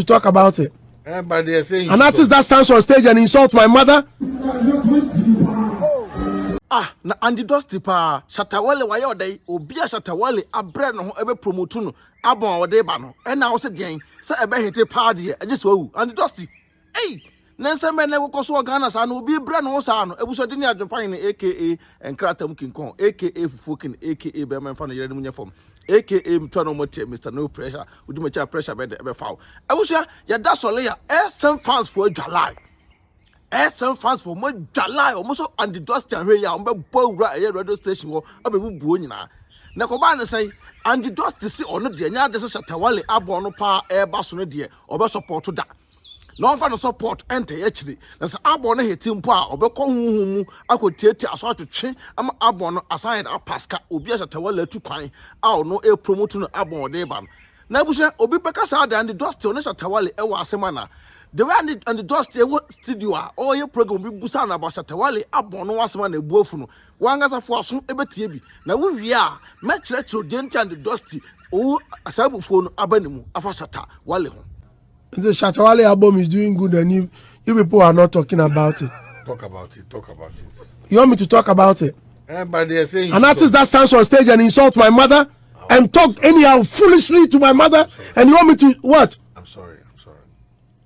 to talk about it. But they are saying an artist that stands on stage and insults my mother. Na Andy Dusty pa Shatta wale wa yode obi a Shatta wale abre no ho ebe promote no abon ode ba no e na wo se den se ebe hete pa de e just wu Andy Dusty eh na nse me na wo so Ghana sa no obi bre no sa no ebuso de ni Adwenepahene aka Enkratam Kinkon aka Fufokin aka be man fa no yere mu nyefom aka mtano motie Mr No Pressure udi macha pressure be foul ebuso ya da sole ya some fans for July some fans for more July almost on the d0sten here ya ombe bow radio station wo abebu buo nyina na ko ba ne say and the d0sten si ono de nya de Shatta wale abo no pa e ba so no de obe support da no fa no support enter yechiri na say abo no heti mpo a obe ko huhumu akotietie aso atwetwe ama abo no aside apaska obi Shatta wale atu kwan a no e promote no abo de ba na buso obi peka sa da and the d0sten no Shatta wale e wa asema na the way and the d0sten studio or your program be busa na about Shatta wale abon no wasema na ebuafu no wangasa fo aso ebetie bi na wo wi a me kire de ntia and the d0sten o asabufo no abanimu afa Shatta wale ho. The Shatta wale album is doing good and you people are not talking about it. Talk about it. You want me to talk about it? But they are saying an artist that stands on stage and insults my mother and talk anyhow foolishly to my mother and you want me to what? I'm sorry.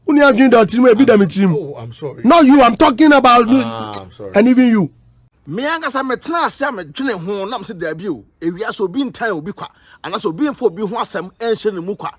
Oh, I'm sorry. Not you, I'm talking about I'm sorry. And even you. Me angasa metena ase me dwene ho nam se da bi o ewia so bi ntan obi kwa anaso obi mfo obi ho asem enhye ne mu kwa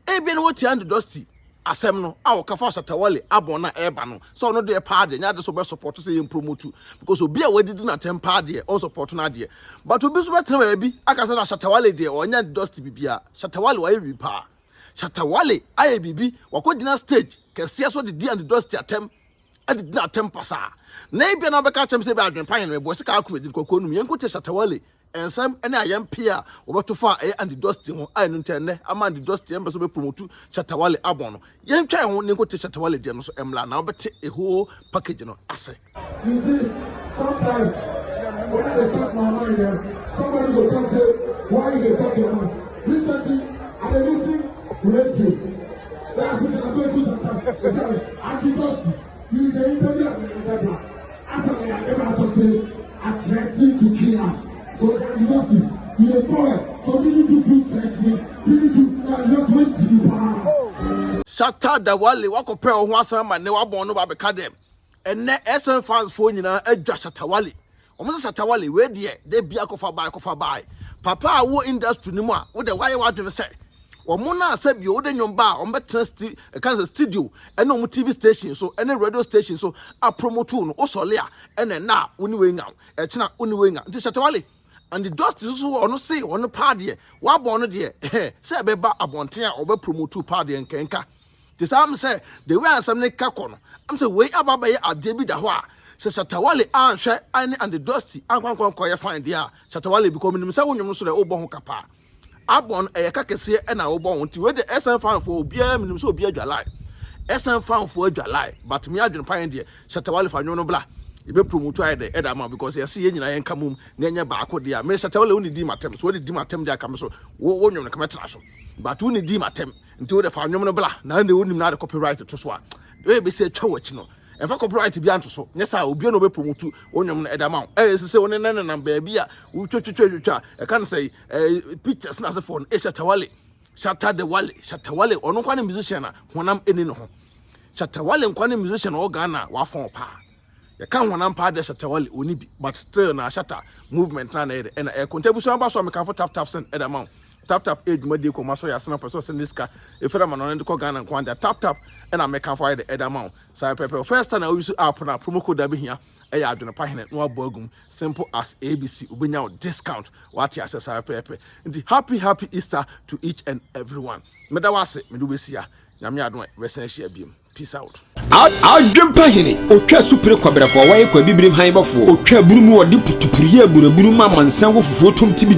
e bi no woti and d0sten asem no a wokafa Shatta wale abon na eba no so no de pa de nya de so be support say yem promote because obi a wadidi na tempa de on support na de but obi so betena ba bi aka say na Shatta wale de onya d0sten bibia Shatta wale wa yebi pa Shatta wale aye bibi wakodina stage kese so de di and d0sten atem adi na atem pasa na ebia na beka chem se be Adwenepahene me bo se ka akomedi kokonu yenko te Shatta wale ensam ene ayem pia obeto fa and d0sten ho aye no ntene ama and d0sten be so be promote Shatta wale abon no yentwa ho ne ko te Shatta wale de no so emla na obete a whole package no ase. You see, sometimes when they talk my mind there, somebody will come say, why you dey talk your mind? Recently, I listen radio. That's what I'm going to do sometimes. And d0sten, you the interview as I never to say, attracting to kill. So that d0sten, you the forward, so we need to feel sexy, we need to not wait to be power. Shatta da wale wakope ho asama ne wabon no ba beka dem enne SM fans fo nyina adwa Shatta wale omo Shatta wale we de bia kofa bai papa a wo industry ni mu a wo de waye wadwene say omo na asabi wo de nwomba omo betena Kansas studio ene omo TV station so ene radio station so a promote no osole a ene na woni we nya e kina woni we nya nti Shatta wale and the d0sten so ono say ono pa de wabon no de say be ba abonten a obe promote pa de nkenka. The Sam say the way some ne kakono. I'm say way ababa ye ade bi da ho a say Shatta wale anhwe and the d0sten ankwankwan koye find there Shatta wale because minim say wonwom so de obo ho kapa abon e kakese e na obo ho nti we the SM fan for obia minim so obia adwalai SM fan for adwalai but me Adwenepahene de Shatta wale fa nwono bla e be promote ay de eda ma because ye see ye nyina ye nkamum na enya baako de a me Shatta wale uni di matem so we di matem de akam so wo nwom ne kametra so but uni di matem nti wo de fa nwom no bla na ne wonim na de copyright to so a we be say twa wachi no e fa copyright bi anto so nyesa obi no be promote wonwom no eda ma e se woni na na ba bia wo twetwetwa e kan say pictures na se phone e Shatta wale Shatta wale ono kwa ne musician na honam eni no ho Shatta wale kwa ne musician o Ghana wa fon pa ya kan honam pa de Shatta wale oni bi but still na Shatta movement na e na e contribution ba so me kan for tap send eda ma tap age made ko maso ya sana person send this car if I'm on ko Ghana kwanda tap and I make am for the other amount so pepper first time I use app na promo code da be here e ya Adwenepahene no abogum simple as ABC ubenya discount what ya say pepper happy Easter to each and everyone me da wase me do be sia nyame adon we san hia biem peace out Adwenepahene otwa supre kwabrafo waye kwa bibrim han bafo otwa burumu odi putupuriye buraburu ma mansan wo fufuo tom tibi